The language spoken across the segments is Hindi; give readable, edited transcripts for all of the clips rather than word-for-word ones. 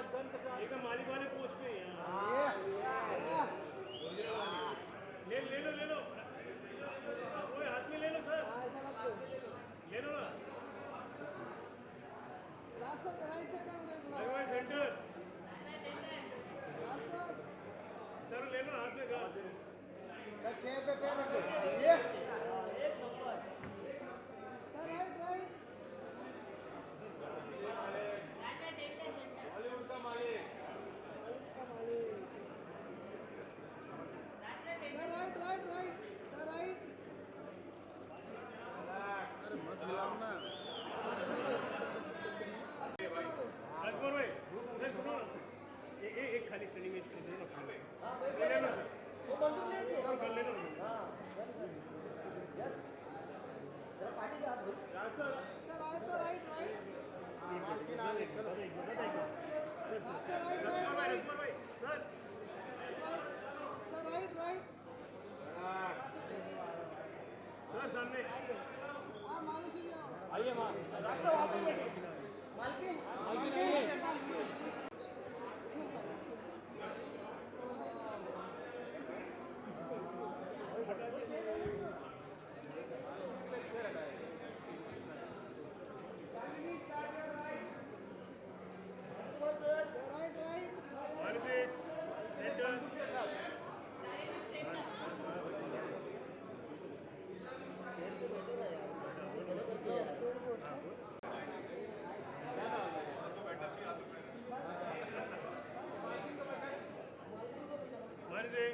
एकदम मालिक वाले पोस्ट पे है यहाँ। ले लो ओए हाथ में ले लो सर, ले लो ना। भाई सेंटर सर, ले लो हाथ में का। चेयर पे पैर रखो। ये बॉलीवुड का मालिक। अरे मत हिलाओ ना। राजकुमार भाई सर सुनो ना, एक खाली श्रेणी में इसको दे लो ना, ले लो सर, सर कर ले लो राजकुमार भाई सर। सर सामने आइए माँ, सेंटर मर्जी।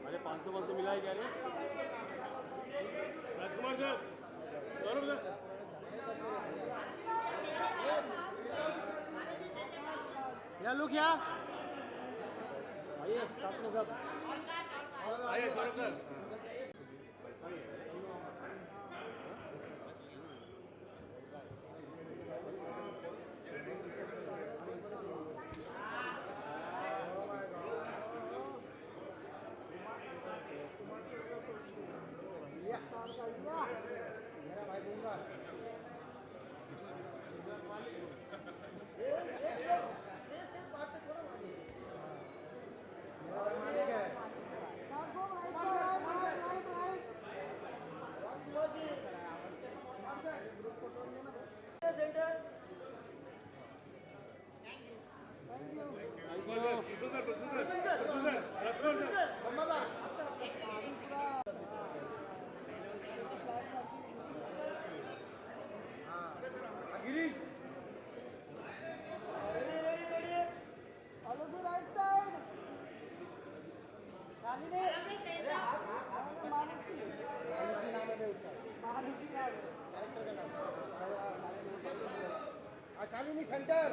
अरे 500 मिला है क्या रे राजकुमार सर, सौरभ सर। या लुक या आइए काटने साहब, आइए सौरभ सर। मेरा भाई दूंगा। मेरा भाई मालिक है। गिरीश शालिनी सेंटर।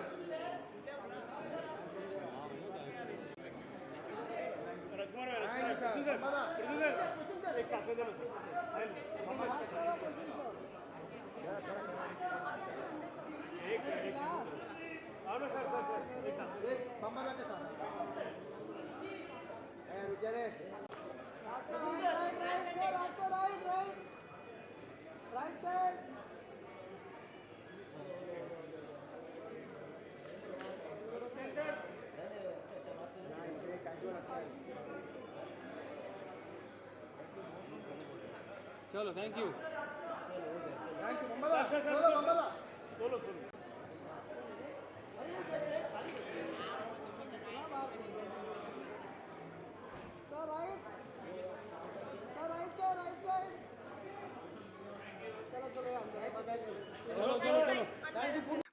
एक साथ में चलो सर, एक साथ बम्बा के साथ रुक रे। चलो थैंक यू बम्बा सोलो बम्बा सोलो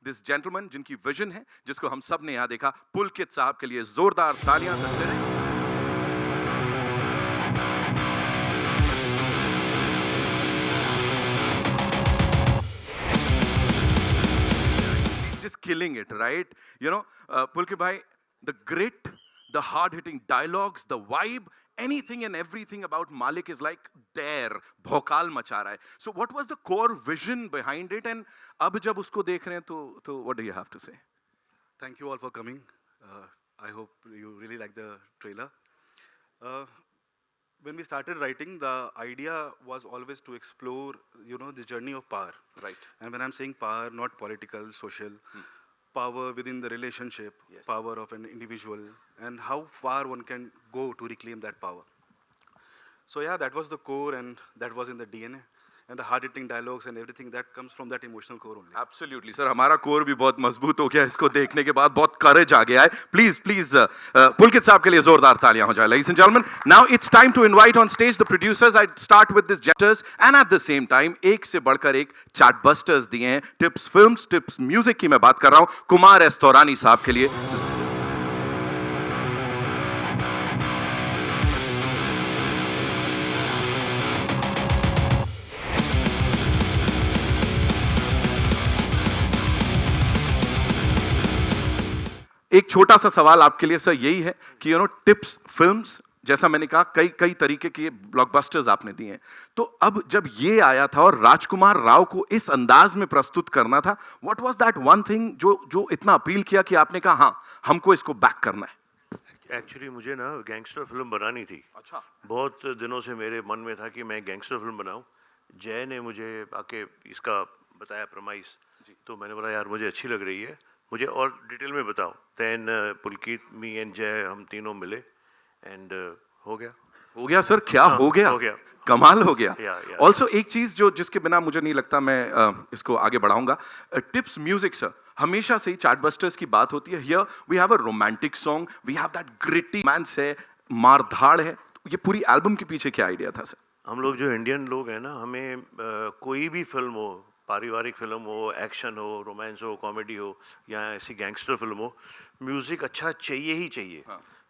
दिस जेंटलमैन जिनकी विजन है, जिसको हम सब ने यहाँ देखा, पुलकित साहब के लिए जोरदार तालियां करते रहे। He's just killing it, right? You know, Pulkit bhai, the grit, the hard-hitting dialogues, the vibe, anything and everything about Malik is like there, भौकाल मचा रहा है. So what was the core vision behind it, and अब जब उसको देख रहे हैं तो what do you have to say? Thank you all for coming. I hope you really like the trailer. When we started writing, the idea was always to explore, the journey of power. Right. And when I'm saying power, not political, social, power within the relationship, Yes. power of an individual, and how far one can go to reclaim that power. So yeah, that was the core, and that was in the DNA. And the hard-hitting dialogues and everything that comes from that emotional core only. Absolutely, sir. हमारा कोर भी बहुत मजबूत हो गया इसको देखने के बाद, बहुत करेज आ गया है. Please, पुलकित साहब के लिए जोरदार तालियां हो जाए. Ladies and gentlemen, now it's time to invite on stage the producers. I start with this gestures, and at the same time, एक से बढ़कर एक चार्टबस्टर्स दिए हैं. टिप्स फिल्म्स, टिप्स म्यूजिक की मैं बात कर रहा हूं. कुमार एस तौरानी साहब के लिए. एक छोटा सा सवाल आपके लिए सर यही है कि टिप्स फिल्म्स, जैसा मैंने कहा, कई तरीके के ब्लॉकबस्टर्स आपने दिए हैं. तो अब जब ये आया था और राजकुमार राव को इस अंदाज में प्रस्तुत करना था, what was that one thing जो इतना अपील किया कि आपने कहा हाँ हमको इसको बैक करना है? एक्चुअली मुझे ना गैंगस्टर फिल्म बनानी थी. अच्छा. बहुत दिनों से मेरे मन में था कि मैं गैंगस्टर फिल्म बनाऊं. जय ने मुझे आके इसका बताया प्रमाइस, तो मैंने बोला यार मुझे अच्छी लग रही है, मुझे और डिटेल में बताओ. देन पुलकित, मी एंड जय, हम तीनों मिले एंड हो गया सर. क्या हो गया? कमाल हो गया. ऑल्सो एक चीज जिसके बिना मुझे नहीं लगता मैं इसको आगे बढ़ाऊंगा, टिप्स म्यूजिक सर. हमेशा से ही चार्टबस्टर्स की बात होती है. Here we have a romantic song, we have that gritty romance है, मारधाड़ है. ये पूरी एल्बम के पीछे क्या आइडिया था सर? हम लोग जो इंडियन लोग हैं ना, हमें कोई भी फिल्म हो, पारिवारिक फिल्म हो, एक्शन हो, रोमांस हो, कॉमेडी हो, या ऐसी गैंगस्टर फिल्म हो, म्यूज़िक अच्छा चाहिए ही चाहिए.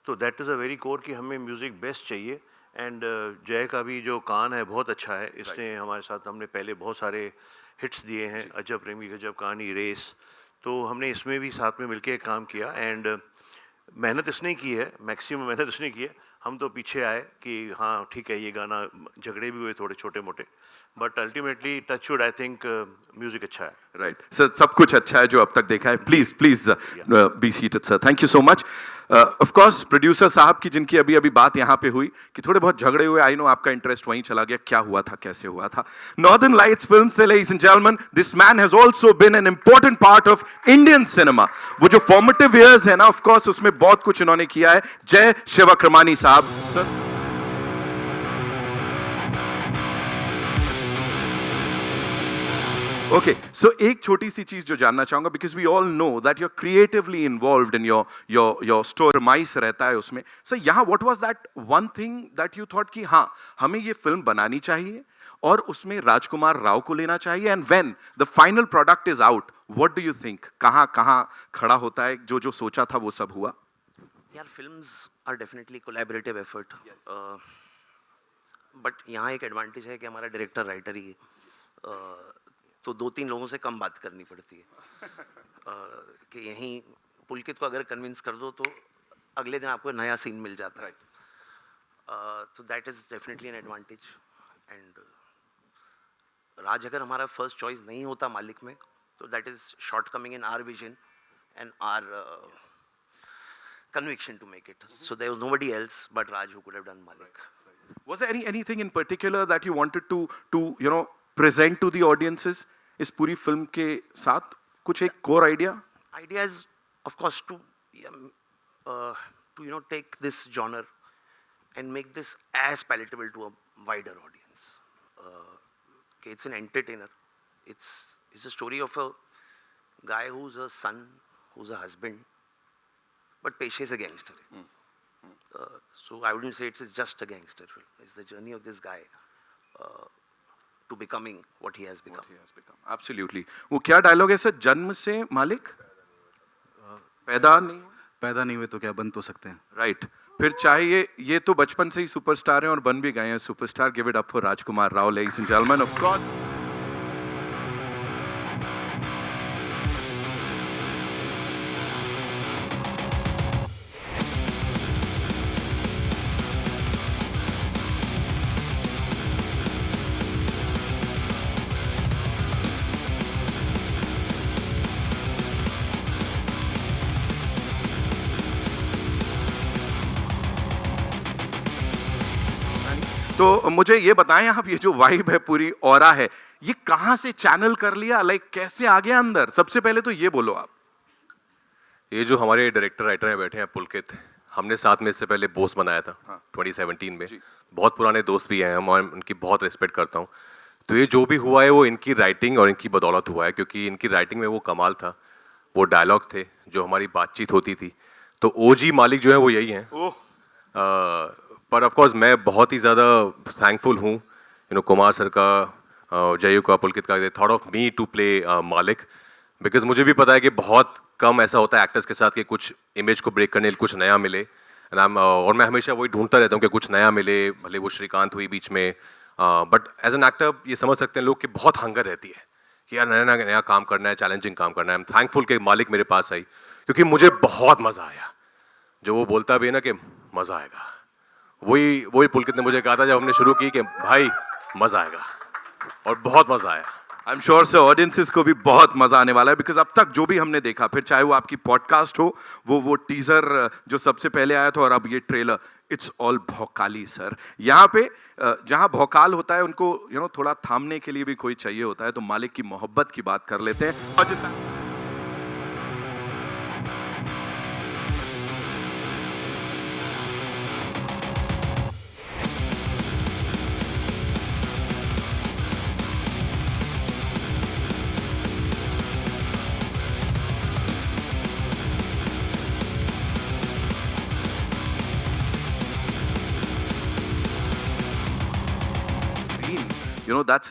तो that is a very core कि हमें म्यूज़िक बेस्ट चाहिए. एंड जय का भी जो कान है बहुत अच्छा है. इसने हमारे साथ, हमने पहले बहुत सारे हिट्स दिए हैं, अजब प्रेमी गजब कहानी, रेस. तो हमने इसमें भी साथ में मिलके काम किया. एंड मेहनत इसने की है, मैक्सिमम मेहनत इसने की है. हम तो पीछे आए कि हाँ ठीक है, ये गाना, झगड़े भी हुए थोड़े छोटे मोटे, but ultimately touch wood, I think music अच्छा है. राइट सर, सब कुछ अच्छा है जो अब तक देखा है. Please be seated sir. Thank you so much. Of course producer साहब की, जिनकी अभी बात यहाँ पे हुई कि थोड़े बहुत झगड़े हुए, आई नो आपका इंटरेस्ट वहीं चला गया. क्या हुआ था, कैसे हुआ था? नॉर्दर्न लाइट्स फिल्म से, ladies and gentleman, this man has also been an important part of Indian cinema. वो जो फॉर्मेटिव ईयर्स है ना, ऑफ कोर्स उसमें बहुत कुछ इन्होंने किया है. जय शिवक्रमानी साहब सर. ओके, सो एक छोटी सी चीज जो जानना चाहूंगा, because we all know that you are creatively involved in your story, माइस रहता है उसमें. सर यहाँ what was that one thing that you thought कि हाँ हमें ये फिल्म बनानी चाहिए और उसमें राजकुमार राव को लेना चाहिए, and when the final product is out, what do you think, कहाँ खड़ा होता है? जो सोचा था वो सब हुआ? यार films are definitely collaborative effort. But यहाँ एक एडवांटेज है कि हमारा डायरेक्टर राइटर ही है, तो 2-3 लोगों से कम बात करनी पड़ती है. कि यहीं पुलकित को अगर कन्विंस कर दो तो अगले दिन आपको नया सीन मिल जाता है. तो that is definitely an advantage. And Raj अगर हमारा फर्स्ट चॉइस नहीं होता मालिक में, तो that is shortcoming in our vision and our conviction to make it. So there was nobody else but Raj who could have done Malik. Was there anything in particular that you wanted to present to the audiences इस पूरी फिल्म के साथ? कुछ एक core idea? Idea is of course to take this genre and make this as palatable to a wider audience. It's an entertainer. It's a story of a guy who's a son, who's a husband, but पेशे से गैंगस्टर है. So I wouldn't say it's just a gangster film. It's the journey of this guy to becoming what he has become. Absolutely. वो क्या डायलॉग है सर? जन्म से मालिक, पैदा नहीं हुए तो क्या बन तो सकते हैं. राइट. फिर चाहे ये तो बचपन से ही सुपरस्टार हैं और बन भी गए हैं superstar. Give it up for Rajkumar Rao, ladies and gentleman. Of course तो मुझे ये बताएं आप, ये जो वाइब है पूरी ऑरा है, ये कहाँ से चैनल कर लिया, लाइक कैसे आ गया अंदर? सबसे पहले तो ये बोलो आप। ये जो हमारे डायरेक्टर राइटर हैं बैठे हैं पुलकित, हमने साथ में इससे पहले बोस बनाया था 2017 में। बहुत पुराने दोस्त भी हैं हम और उनकी बहुत रिस्पेक्ट करता हूँ। तो ये जो भी हुआ है वो इनकी राइटिंग और इनकी बदौलत हुआ है, क्योंकि इनकी राइटिंग में वो कमाल था, वो डायलॉग थे, जो हमारी बातचीत होती थी। तो ओजी मालिक जो है वो यही हैं। पर ऑफ कोर्स मैं बहुत ही ज़्यादा थैंकफुल हूँ कुमार सर का, जयू का, पुलकित का, they thought of me to play Malik, because मुझे भी पता है कि बहुत कम ऐसा होता है एक्टर्स के साथ कि कुछ इमेज को ब्रेक करने के लिए कुछ नया मिले। और मैं हमेशा वही ढूंढता रहता हूँ कि कुछ नया मिले, भले वो श्रीकांत हुई बीच में, बट एज एन एक्टर ये समझ सकते हैं लोग कि बहुत हंगर रहती है कि यार नया नया काम करना है, चैलेंजिंग काम करना है। आई एम थैंकफुल कि मालिक मेरे पास आई, क्योंकि मुझे बहुत मज़ा आया। जो वो बोलता भी है ना कि मज़ा आएगा, वही पुलकित ने मुझे कहा था जब हमने शुरू की कि भाई मज़ा आएगा, और बहुत मज़ा आया। आई एम श्योर से ऑडियंसेस को भी बहुत मजा आने वाला है, बिकॉज अब तक जो भी हमने देखा, फिर चाहे वो आपकी पॉडकास्ट हो, वो टीजर जो सबसे पहले आया था, और अब ये ट्रेलर, इट्स ऑल भौकाली सर। यहाँ पे जहाँ भौकाल होता है उनको थोड़ा थामने के लिए भी कोई चाहिए होता है, तो मालिक की मोहब्बत की बात कर लेते हैं। और जैसा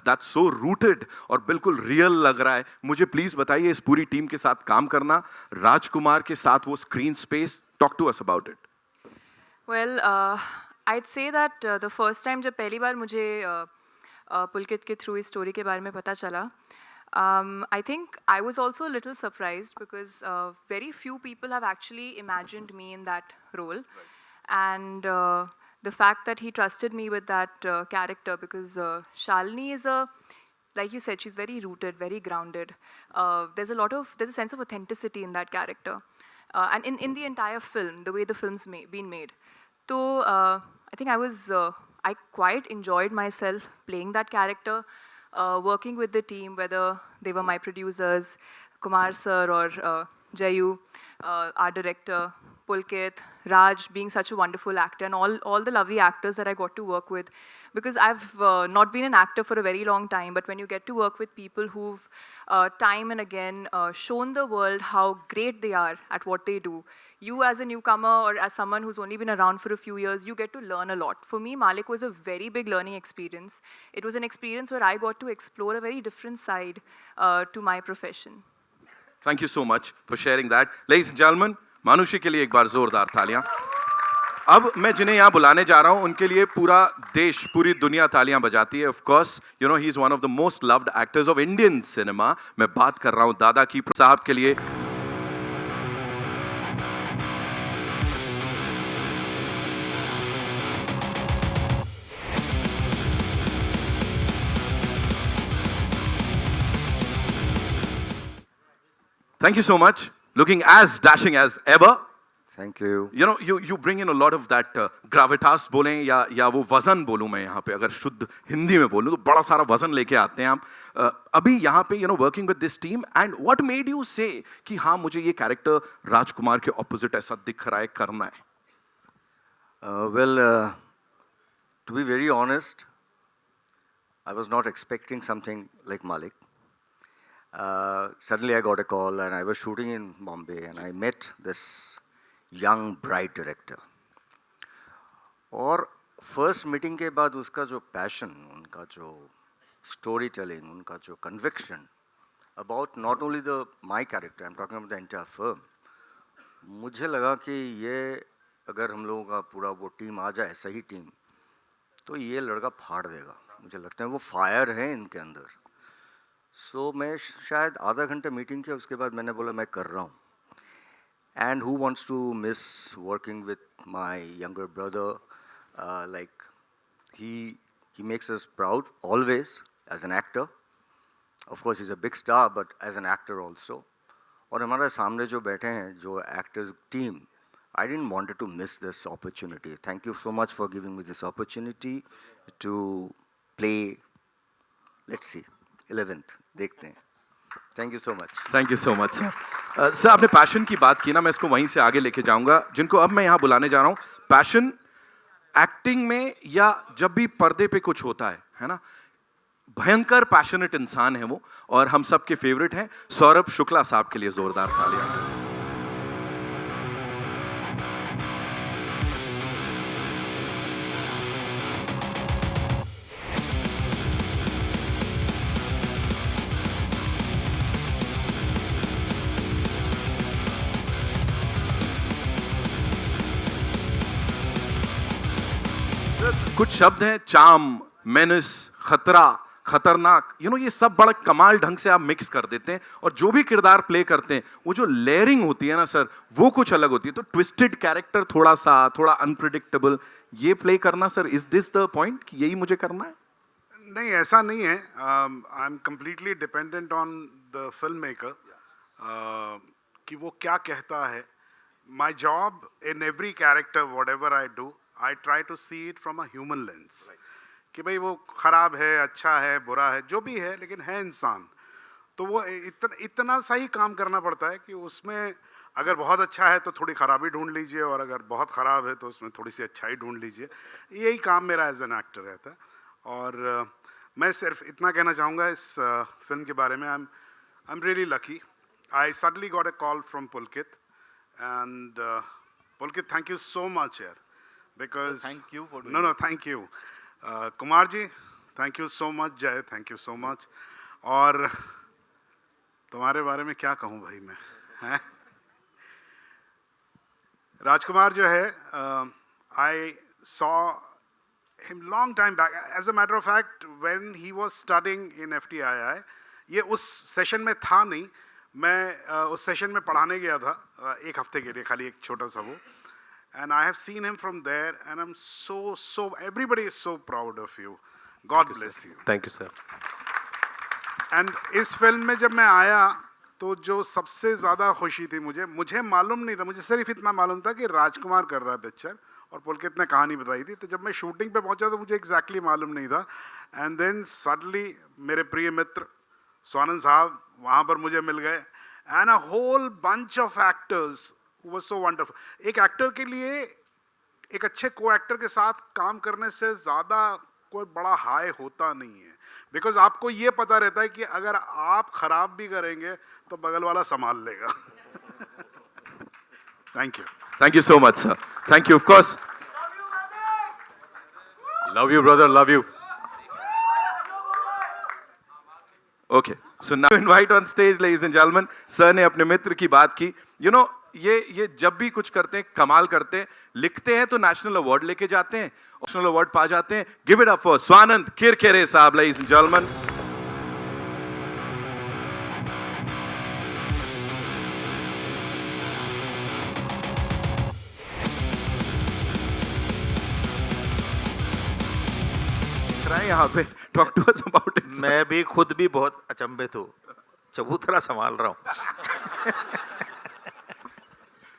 that's so rooted और बिल्कुल रियल लग रहा है। मुझे प्लीज बताइए, इस पूरी टीम के साथ काम करना, राजकुमार के साथ वो screen space, talk to us about it. Well, I'd say that the first time जब पहली बार मुझे पुलकित के थ्रू इस स्टोरी के बारे में पता चला, I think I was also a little surprised because very few people have actually imagined me in that role, and the fact that he trusted me with that character, because Shalini is like you said, she's very rooted, very grounded. There's a sense of authenticity in that character, and in the entire film, the way the film's been made. So I think I quite enjoyed myself playing that character, working with the team, whether they were my producers, Kumar sir or Jayu, our director, Pulkit, Raj being such a wonderful actor, and all the lovely actors that I got to work with. Because I've not been an actor for a very long time, but when you get to work with people who've time and again shown the world how great they are at what they do, you as a newcomer or as someone who's only been around for a few years, you get to learn a lot. For me, Malik was a very big learning experience. It was an experience where I got to explore a very different side to my profession. Thank you so much for sharing that. Ladies and gentlemen, मानुषी के लिए एक बार जोरदार तालियां। अब मैं जिन्हें यहाँ बुलाने जा रहा हूँ, उनके लिए पूरा देश, पूरी दुनिया तालियां बजाती है। Of course he is one of the most loved actors of Indian cinema. मैं बात कर रहा हूँ दादा की साहब के लिए। Thank you so much. Looking as dashing as ever. Thank you. You bring in a lot of that gravitas बोलें या वो वजन बोलूँ मैं यहाँ पे, अगर शुद्ध हिंदी में बोलूँ तो बड़ा सारा वजन लेके आते हैं आप अभी यहाँ पे working with this team, and what made you say कि हाँ मुझे ये कैरेक्टर राजकुमार के ऑपोजिट ऐसा दिख रहा है, करना है? Well, to be very honest, I was not expecting something like Malik. Suddenly I got a call and I was shooting in Bombay and I met this young bright director. और first meeting के बाद उसका जो passion, उनका जो storytelling, उनका जो conviction about not only my character, I'm talking about the entire film. मुझे लगा कि ये अगर हम लोगों का पूरा वो टीम आ जाए, सही टीम, तो ये लड़का फाड़ देगा। मुझे लगता है वो फायर है इनके अंदर। सो मैं शायद आधा घंटा मीटिंग किया, उसके बाद मैंने बोला मैं कर रहा हूँ। And who wants to miss working with my younger brother, like he makes us proud always as an actor. Of course is a big star but as an actor also. और हमारे सामने जो बैठे हैं जो actors team, I didn't want to miss this opportunity. Thank you so much for giving me this opportunity to play. Let's see, 11th. देखते हैं. Thank you so much. Thank you so much sir. Sir आपने पैशन की बात की ना, मैं इसको वहीं से आगे लेके जाऊंगा. जिनको अब मैं यहाँ बुलाने जा रहा हूँ, पैशन एक्टिंग में या जब भी पर्दे पे कुछ होता है ना, भयंकर पैशनेट इंसान है वो, और हम सब के फेवरेट हैं. सौरभ शुक्ला साहब के लिए जोरदार तालियां. कुछ शब्द हैं, चाम, मेनस, खतरा, खतरनाक, ये सब बड़ा कमाल ढंग से आप मिक्स कर देते हैं, और जो भी किरदार प्ले करते हैं वो जो लेयरिंग होती है ना सर, वो कुछ अलग होती है. तो ट्विस्टेड कैरेक्टर, थोड़ा अनप्रिडिक्टेबल, ये प्ले करना sir, is this the point कि यही मुझे करना है? नहीं, ऐसा नहीं है. I am completely dependent on the film maker कि वो क्या कहता है. My job in every character whatever I do, I try to see it from a human lens, कि भाई वो खराब है, अच्छा है, बुरा है, जो भी है, लेकिन है इंसान. तो वो इतना सा ही काम करना पड़ता है कि उसमें अगर बहुत अच्छा है तो थोड़ी खराबी ढूंढ लीजिए, और अगर बहुत ख़राब है तो उसमें थोड़ी सी अच्छाई ढूंढ लीजिए. यही काम मेरा एज एन एक्टर रहता है. और मैं सिर्फ इतना कहना चाहूँगा इस फिल्म के बारे में. I am really lucky. I suddenly got a call from Pulkit, and Pulkit, thank you so much यार, because thank you for doing no thank you. Kumar ji, thank you so much. Jay, thank you so much. और तुम्हारे बारे में क्या कहूँ भाई मैं, हैं? राजकुमार जो है, I saw him long time back. As a matter of fact, when he was studying in FTII, ये उस सेशन में था नहीं, मैं उस सेशन में पढ़ाने गया था एक हफ्ते के लिए, खाली एक छोटा सा वो. And I have seen him from there, and I'm so everybody is so proud of you. God bless you. Thank you, sir. And इस फिल्म में जब मैं आया तो जो सबसे ज़्यादा खुशी थी मुझे मालूम नहीं था, मुझे सिर्फ इतना मालूम था कि राजकुमार कर रहा है पिक्चर, और पुलकित ने कहानी बताई थी. तो जब मैं शूटिंग पे पहुंचा तो मुझे एग्जैक्टली मालूम नहीं था. एंड देन सडनली मेरे प्रिय मित्र स्वानंद साहब वहाँ पर मुझे मिल गए, and a whole bunch of actors was so wonderful. एक एक्टर के लिए एक अच्छे को एक्टर के साथ काम करने से ज़्यादा कोई बड़ा हाई होता नहीं है, बिकॉज आपको ये पता रहता है कि अगर आप खराब भी करेंगे तो बगल वाला संभाल लेगा. Thank you so much sir. Thank you. Of course, Love you, brother. Love you. Okay, so now invite on stage ladies and gentleman. Sir ने अपने मित्र की बात की. ये जब भी कुछ करते हैं, कमाल करते हैं. लिखते हैं तो नेशनल अवार्ड लेके जाते हैं, नेशनल अवार्ड पा जाते हैं. Give it up for Swanand Kirkire साहब, लेडीज एंड जेंटलमैन. यहाँ पे talk to us about it. मैं भी खुद भी बहुत अचंभित हूँ, चबूतरा संभाल रहा हूँ.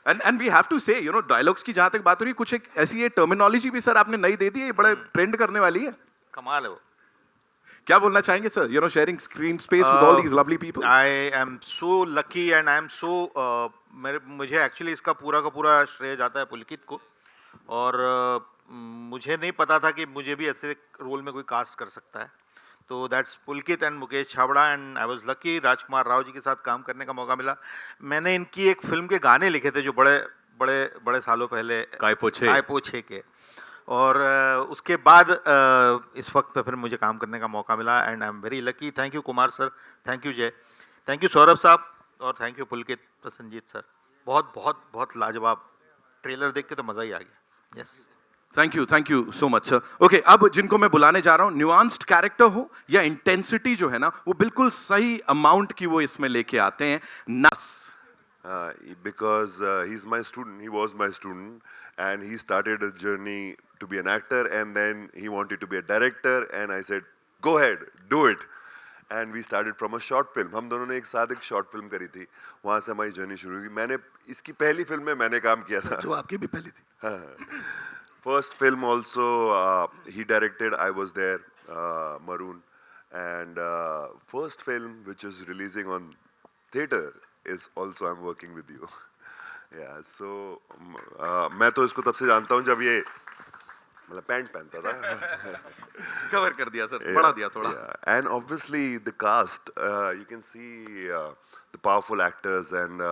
And we have to say, dialogues की जहां तक बात हो रही है, कुछ एक ऐसी ये टर्मिनोलॉजी भी सर आपने नई दे दी है, ये बड़ा ट्रेंड करने वाली है. कमाल है वो. क्या बोलना चाहेंगे sir? Sharing screen space with all these lovely people. I am so lucky and I am so, मुझे एक्चुअली इसका पूरा का पूरा श्रेय जाता है पुलकित को. और मुझे नहीं पता था कि मुझे भी ऐसे रोल में कोई कास्ट कर सकता है. तो that's Pulkit and Mukesh Chhabra, and I was lucky. Rajkummar Rao ji के साथ काम करने का मौका मिला. मैंने इनकी एक फिल्म के गाने लिखे थे जो बड़े सालों पहले, काय पोछे के. और उसके बाद इस वक्त पे फिर मुझे काम करने का मौका मिला, and I am very lucky. Thank you Kumar sir, thank you जय, थैंक यू सौरभ साहब, और thank you Pulkit, Prasannajit sir. बहुत बहुत बहुत लाजवाब. ट्रेलर देख के तो मज़ा ही आ गया. Yes, thank you so much sir. Okay, अब जिनको मैं बुलाने जा रहा हूँ, न्यूआंस्ड कैरेक्टर हो या इंटेंसिटी जो है ना, वो बिल्कुल सही अमाउंट की वो इसमें लेके आते हैं. Because he's my student, he was my student, and he started his journey to be an actor, and then he wanted to be a director, and I said, go ahead, do it. And we started from a short film. हम दोनों ने एक साथ एक शॉर्ट फिल्म करी थी, वहाँ से हमारी जर्नी शुरू हुई. मैंने इसकी पहली फिल्म में मैंने काम किया था, जो आपकी भी पहली थी. First film also he directed. I was there, Maroon, and first film which is releasing on theater is also I'm working with you. Yeah, so मैं तो इसको तब से जानता हूँ जब ये मतलब पैंट पहनता था. कवर कर दिया सर, बढ़ा दिया थोड़ा. And obviously the cast, you can see the powerful actors and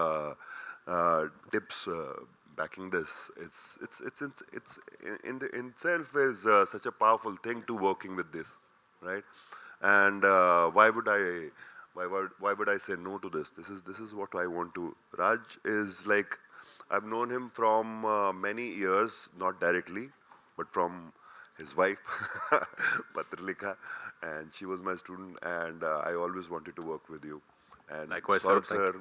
tips. Backing this, it's in itself is such a powerful thing to working with this, right? And why would I say no to this? This is what I want to. Raj is like, I've known him from many years, not directly, but from his wife, Patralika, and she was my student, and I always wanted to work with you. And likewise, Saurabh sir.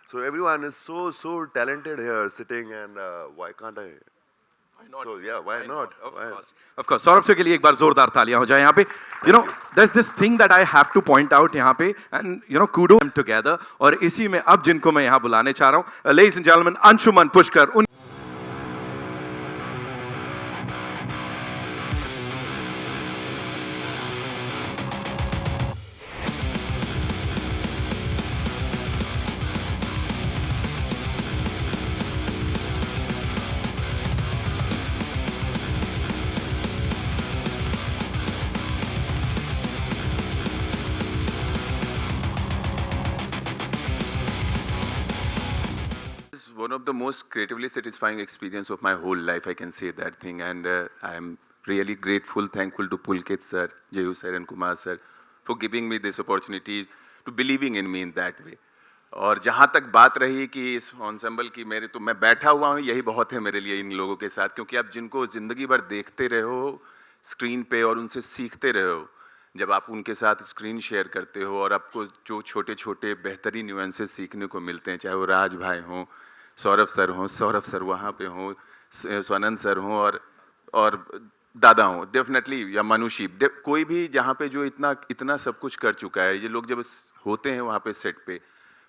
So everyone is so talented here sitting, and why can't I? Why not? So yeah, why not? Of course. Saurabh sir के लिए एक बार जोरदार तालियां हो जाए यहाँ पे. There's this thing that I have to point out यहाँ पे, and kudos them together. और इसी में अब जिनको मैं यहाँ बुलाने चाह रहा हूँ, ladies and gentlemen, Anshuman Pushkar. One of the most creatively satisfying experience of my whole life, I can say that thing, and I am really grateful, thankful to Pulkit sir, Jayu sir and Kumar sir for giving me this opportunity, to believing in me in that way. और जहाँ तक बात रही कि इस ensemble की, मैं बैठा हुआ हूँ, यही बहुत है मेरे लिए इन लोगों के साथ, क्योंकि आप जिनको ज़िंदगी भर देखते रहे हो स्क्रीन पे और उनसे सीखते रहे हो, जब आप उनके साथ स्क्रीन शेयर करते हो और आपको जो छोटे छोटे बेहतरीन न्यूएंसेस सीखने को मिलते हैं, चाहे वो राज भाई हों, सौरभ सर वहाँ पे हों, स्वानंद सर हों और दादा हों, डेफिनेटली, या मनुषी, कोई भी जहाँ पे जो इतना सब कुछ कर चुका है, ये लोग जब होते हैं वहाँ पे सेट पे,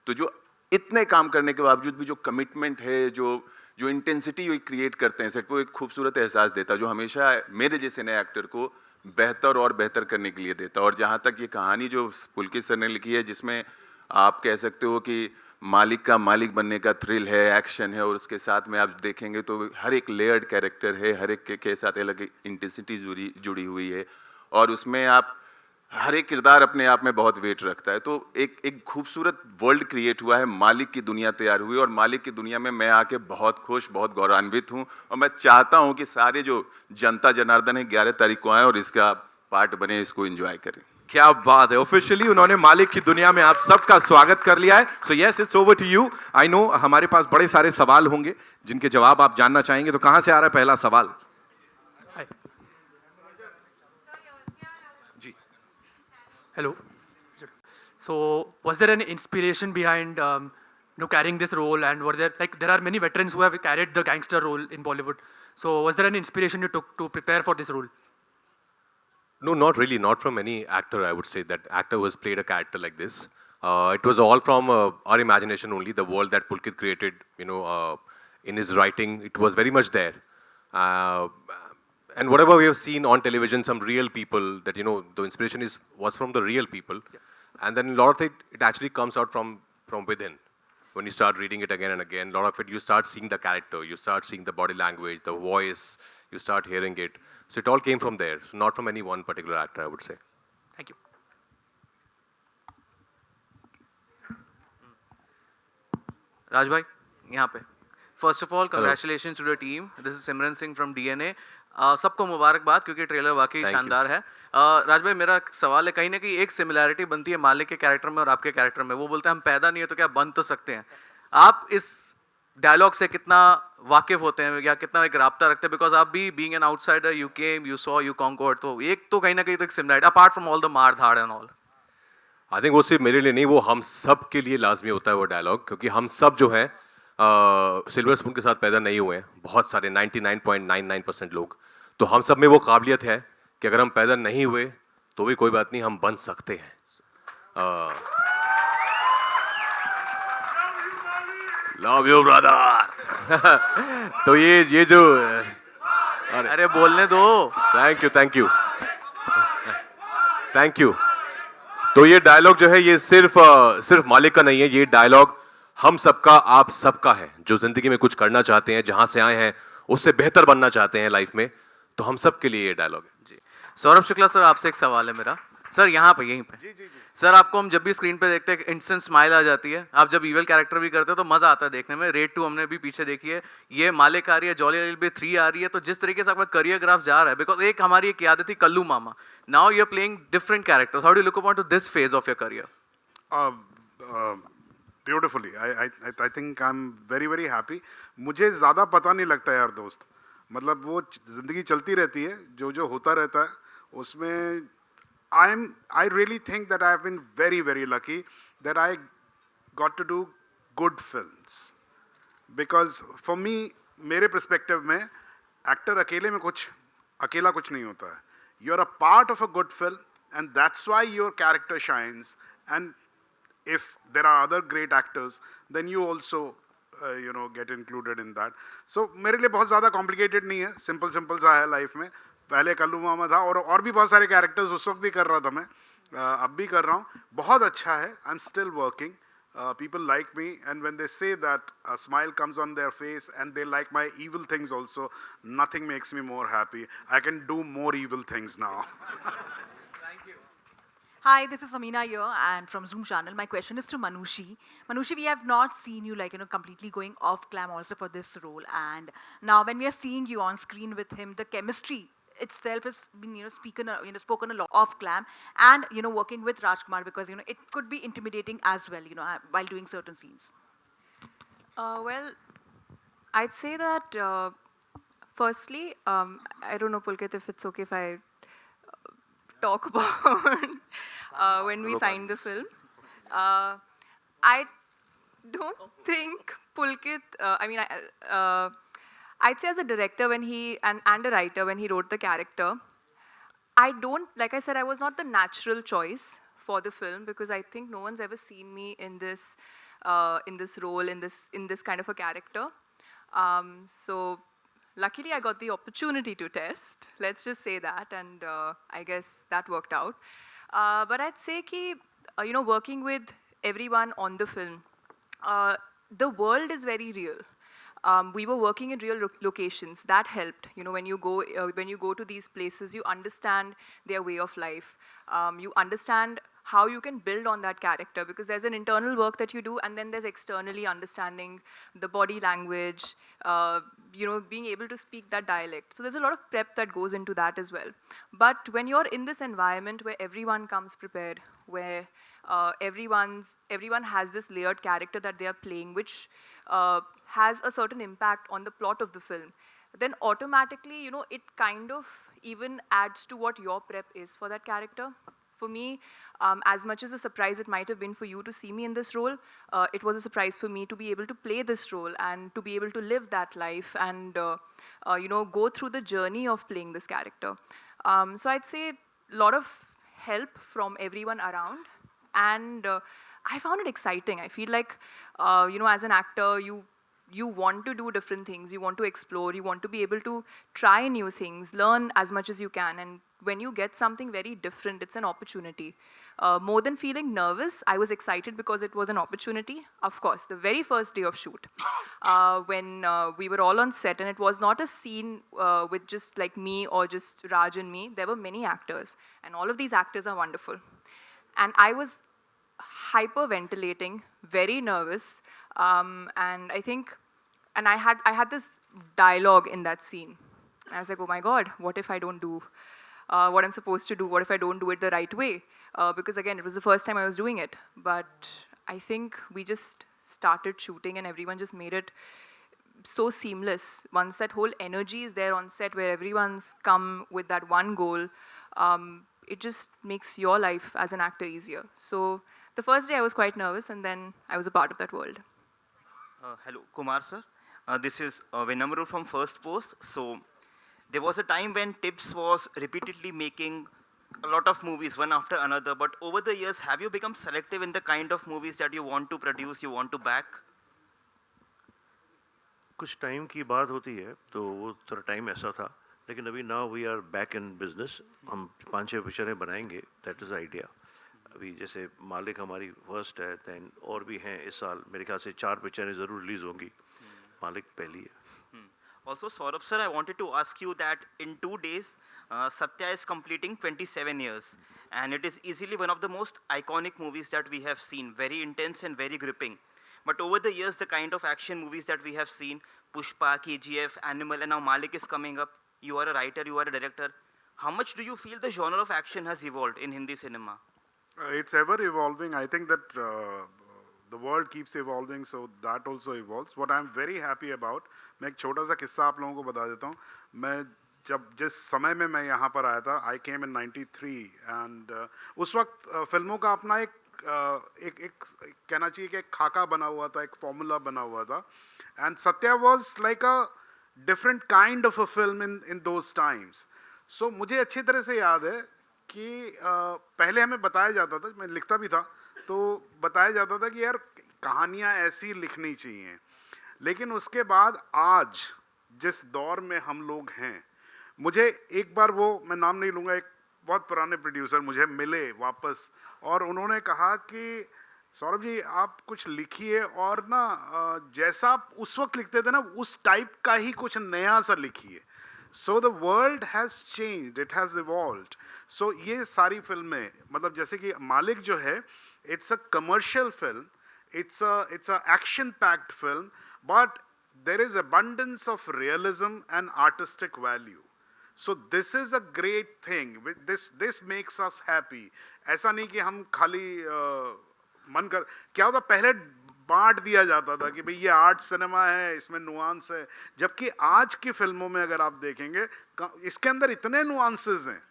तो जो इतने काम करने के बावजूद भी जो कमिटमेंट है, जो इंटेंसिटी वो क्रिएट करते हैं सेट पे, वो एक खूबसूरत एहसास देता है जो हमेशा मेरे जैसे नए एक्टर को बेहतर और बेहतर करने के लिए देता है. और जहाँ तक ये कहानी जो पुलकित सर ने लिखी है, जिसमें आप कह सकते हो कि मालिक का मालिक बनने का थ्रिल है, एक्शन है, और उसके साथ में आप देखेंगे तो हर एक लेयर्ड कैरेक्टर है, हर एक के साथ अलग इंटेंसिटी जुड़ी हुई है, और उसमें आप हर एक किरदार अपने आप में बहुत वेट रखता है. तो एक खूबसूरत वर्ल्ड क्रिएट हुआ है, मालिक की दुनिया तैयार हुई, और मालिक की दुनिया में मैं आके बहुत खुश, बहुत गौरवान्वित हूँ, और मैं चाहता हूँ कि सारे जो जनता जनार्दन है 11 तारीख को आए और इसका पार्ट बने, इसको एंजॉय करें. क्या बात है, ऑफिशियली उन्होंने मालिक की दुनिया में आप सबका स्वागत कर लिया है. So yes, it's over to you. I know हमारे पास बड़े सारे सवाल होंगे जिनके जवाब आप जानना चाहेंगे, तो कहां से आ रहा है पहला सवाल? जी, hello. So was there any inspiration behind carrying this role, and were there are many veterans who have carried the gangster role in Bollywood, so was there any inspiration you took to prepare for this role? No, not really. Not from any actor, I would say, that actor who has played a character like this. It was all from our imagination only. The world that Pulkit created, in his writing, it was very much there. And whatever we have seen on television, some real people, that, the inspiration was from the real people. Yeah. And then a lot of it actually comes out from within. When you start reading it again and again, a lot of it, you start seeing the character, you start seeing the body language, the voice, you start hearing it. So it all came from there, so not from any one particular actor, I would say. Thank you. Raj bhai, यहाँ पे. First of all, congratulations to the team. This is Simran Singh from DNA. सबको मुबारकबाद, क्योंकि ट्रेलर वाकई शानदार है. राज भाई, मेरा सवाल है, कहीं ना कहीं एक सिमिलैरिटी बनती है मालिक के कैरेक्टर में और आपके कैरेक्टर में. वो बोलते हैं हम पैदा नहीं है तो क्या बन तो सकते हैं. आप इस डायलॉग से कितना वाकिफ होते हैं या कितना एक राब्ता रखते हैं? बिकॉज आप भी being an outsider, you came, you saw, you conquered, तो एक तो कहीं ना कहीं तो एक similarity apart from all the मार धाड़ एंड ऑल. आई थिंक वो सिर्फ मेरे लिए नहीं, वो हम सब के लिए लाजमी होता है वो डायलॉग, क्योंकि हम सब जो है सिल्वर स्पून के साथ पैदा नहीं हुए हैं. बहुत सारे 99.99% लोग, तो हम सब में वो काबिलियत है कि अगर हम पैदा नहीं हुए तो भी कोई बात नहीं, हम बन सकते हैं. Love you brother. तो ये जो अरे बोलने दो। Thank you. तो ये डायलॉग जो है ये सिर्फ मालिक का नहीं है, ये डायलॉग हम सबका, आप सबका है, जो जिंदगी में कुछ करना चाहते हैं, जहां से आए हैं उससे बेहतर बनना चाहते हैं लाइफ में, तो हम सब के लिए ये डायलॉग है। जी सौरभ शुक्ला सर, आपसे एक सवाल है मेरा। सर यहाँ पे, यहीं पे। जी। सर आपको हम जब भी स्क्रीन पे देखते हैं इंस्टेंट स्माइल आ जाती है, आप जब इवल कैरेक्टर भी करते हो तो मजा आता है देखने में। रेड 2 हमने भी पीछे देखी है, ये मालिक आ रही है, जॉली एलएलबी 3 आ रही है, तो जिस तरीके से आपका करियर ग्राफ जा रहा है, बिकॉज एक हमारी एक याद थी Kallu Mama, now you are playing different characters, how do you look upon to this phase of your career? Beautifully, I think I am very very happy. मुझे ज़्यादा पता नहीं लगता यार दोस्त, मतलब वो ज़िंदगी चलती रहती है, जो होता रहता है उसमें I really think that I have been very, very lucky that I got to do good films. Because for me, मेरे perspective में, actor अकेला कुछ नहीं होता है. You're a part of a good film, and that's why your character shines. And if there are other great actors, then you also, get included in that. So मेरे लिए बहुत ज़्यादा complicated नहीं है, simple सा है life में. पहले कल्लू मामा था और भी बहुत सारे कैरेक्टर्स उस वक्त भी कर रहा था मैं, अब भी कर रहा हूँ। बहुत अच्छा है, I am still working, people like me, and when they say that a smile comes on their face and they like my evil things also, nothing makes me more happy. I can do more evil things now. Hi, this is Amina here and from Zoom channel. My question is to Manushi. Manushi, we have not seen you completely going off glam also for this role, and now when we are seeing you on screen with him, the chemistry itself has been spoken a lot off glam, and working with Rajkumar, because it could be intimidating as well while doing certain scenes. Well, I'd say that firstly, I don't know, Pulkit, if it's okay if I talk about when we signed the film. I don't think Pulkit, I'd say as a director when and a writer when he wrote the character, like I said, I was not the natural choice for the film, because I think no one's ever seen me in this role, in this kind of a character. So luckily I got the opportunity to test, let's just say that, and I guess that worked out. But I'd say working with everyone on the film, the world is very real. We were working in real locations. That helped. When you go to these places, you understand their way of life. You understand how you can build on that character, because there's an internal work that you do, and then there's externally understanding the body language, being able to speak that dialect. So there's a lot of prep that goes into that as well. But when you're in this environment where everyone comes prepared, where everyone has this layered character that they are playing, which has a certain impact on the plot of the film, then automatically, it kind of even adds to what your prep is for that character. For me, as much as a surprise it might have been for you to see me in this role, it was a surprise for me to be able to play this role and to be able to live that life and, go through the journey of playing this character. So I'd say a lot of help from everyone around, and I found it exciting. I feel like, as an actor, you want to do different things, you want to explore, you want to be able to try new things, learn as much as you can, and when you get something very different, it's an opportunity. More than feeling nervous, I was excited because it was an opportunity. Of course, the very first day of shoot, when we were all on set, and it was not a scene with just like me or just Raj and me, there were many actors, and all of these actors are wonderful. And I was hyperventilating, very nervous, and I think, and I had this dialogue in that scene. I was like, oh my God, what if I don't do what I'm supposed to do? What if I don't do it the right way? Because again, it was the first time I was doing it. But I think we just started shooting and everyone just made it so seamless. Once that whole energy is there on set where everyone's come with that one goal, it just makes your life as an actor easier. So the first day I was quite nervous, and then I was a part of that world. Hello, Kumar sir. This is Vinamru from First Post. So there was a time when Tips was repeatedly making a lot of movies, one after another. But over the years, have you become selective in the kind of movies that you want to produce, you want to back? कुछ टाइम की बात होती है तो वो थोड़ा टाइम ऐसा था, लेकिन अभी now we are back in business. हम 5-6 पिक्चरें बनाएंगे, दैट इज़ आइडिया. अभी जैसे मालिक हमारी फर्स्ट है, दैन और भी हैं इस साल. मेरे ख्याल से 4 पिक्चरें ज़रूर रिलीज़ होंगी. मालिक पहली है. Also, Saurabh sir, I wanted to ask you that in 2 days, Satya is completing 27 years. And it is easily one of the most iconic movies that we have seen. Very intense and very gripping. But over the years, the kind of action movies that we have seen, Pushpa, KGF, Animal, and now Malik is coming up. You are a writer, you are a director. How much do you feel the genre of action has evolved in Hindi cinema? It's ever evolving. I think that the world keeps evolving, so that also evolves. What I'm very happy about, मैं एक छोटा सा किस्सा आप लोगों को बता देता हूँ. मैं जब जिस समय में मैं यहाँ पर आया था, I came in 93, and उस वक्त फिल्मों का अपना एक कहना चाहिए कि एक खाका बना हुआ था, एक फॉर्मूला बना हुआ था. And Satya was like a different kind of a film in those times. So मुझे अच्छी तरह से याद है कि पहले हमें बताया जाता था, मैं लिखता भी था, तो बताया जाता था कि यार कहानियाँ ऐसी लिखनी चाहिए. लेकिन उसके बाद आज जिस दौर में हम लोग हैं, मुझे एक बार वो, मैं नाम नहीं लूँगा, एक बहुत पुराने प्रोड्यूसर मुझे मिले वापस और उन्होंने कहा कि सौरभ जी आप कुछ लिखिए और ना जैसा आप उस वक्त लिखते थे ना उस टाइप का ही कुछ नया सा लिखिए. So the world has changed, it has evolved. So ये सारी फिल्में, मतलब जैसे कि मालिक जो है, it's a commercial film, it's a action packed film, but there is abundance of realism and artistic value. So this is a great thing. This makes us happy. ऐसा नहीं कि हम खाली मन कर, क्या होता पहले बांट दिया जाता था कि भाई ये आर्ट सिनेमा है, इसमें नुआंस है, जबकि आज की फिल्मों में अगर आप देखेंगे इसके अंदर इतने नुआंसेस हैं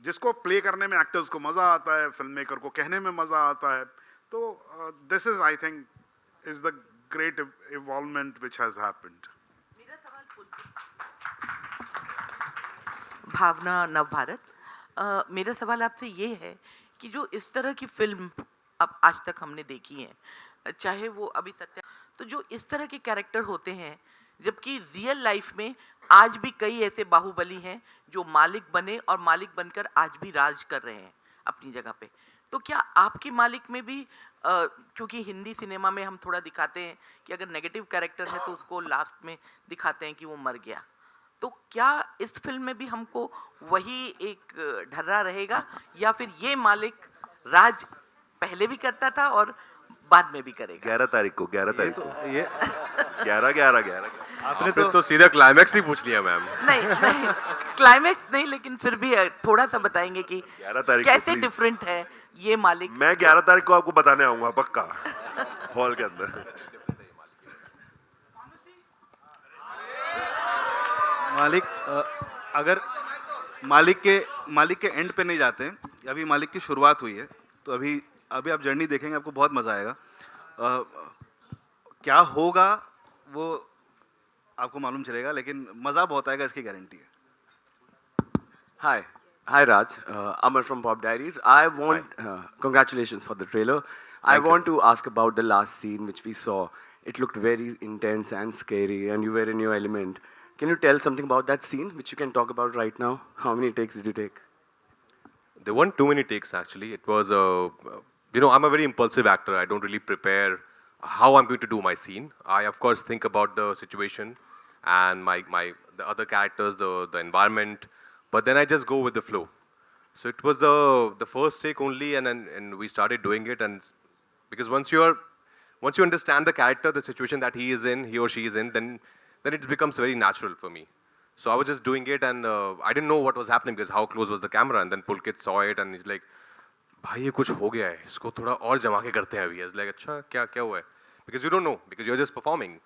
जिसको प्ले करने में एक्टर्स को मज़ा आता है, फिल्म मेकर को कहने में मज़ा आता है. तो this is I think is the great evolvement which has happened. Bhavna Navbharat, मेरा सवाल आपसे ये है कि जो इस तरह की फिल्म अब आज तक हमने देखी है, चाहे वो अभी सत्या, तो जो इस तरह के कैरेक्टर होते हैं, जबकि रियल लाइफ में आज भी कई ऐसे बाहुबली हैं जो मालिक बने और मालिक बनकर आज भी राज कर रहे हैं अपनी जगह पे, तो क्या आपकी मालिक में भी क्योंकि हिंदी सिनेमा में हम थोड़ा दिखाते हैं कि अगर नेगेटिव कैरेक्टर है तो उसको लास्ट में दिखाते हैं कि वो मर गया, तो क्या इस फिल्म में भी हमको वही एक ढर्रा रहेगा या फिर ये मालिक राज पहले भी करता था और बाद में भी करेगा? 11 तारीख को ये 11 आपने तो सीधा क्लाइमैक्स ही पूछ लिया मैम. नहीं क्लाइमैक्स नहीं, लेकिन फिर भी थोड़ा सा बताएंगे कि 11 तारीख कैसे डिफरेंट है ये मालिक. मैं 11 तारीख को आपको बताने आऊंगा पक्का हॉल के अंदर. मालिक अगर मालिक के एंड पे नहीं जाते, अभी मालिक की शुरुआत हुई है, तो अभी आप जर्नी देखेंगे, आपको बहुत मज़ा आएगा. क्या होगा वो आपको मालूम चलेगा, लेकिन मज़ा बहुत आएगा, इसकी गारंटी है. Hi Raj, Amar from Pop Diaries. I want congratulations for the trailer. I want to ask about the last scene which we saw. It looked very intense and scary, and you were in your element. Can you tell something about that scene, which you can talk about right now? How many takes did you take? There weren't too many takes actually. It was I'm a very impulsive actor. I don't really prepare how I'm going to do my scene. I of course think about the situation and the other characters, the environment, but then I just go with the flow. So it was the first take only, and we started doing it, and because once you understand the character, the situation that he or she is in, then it becomes very natural for me. So I was just doing it, and I didn't know what was happening because how close was the camera, and then Pulkit saw it, and he's like, भाई ये कुछ हो गया है, इसको थोड़ा और जमा के करते हैं अभी. I was like, अच्छा क्या हुआ है? Because you don't know, because you're just performing.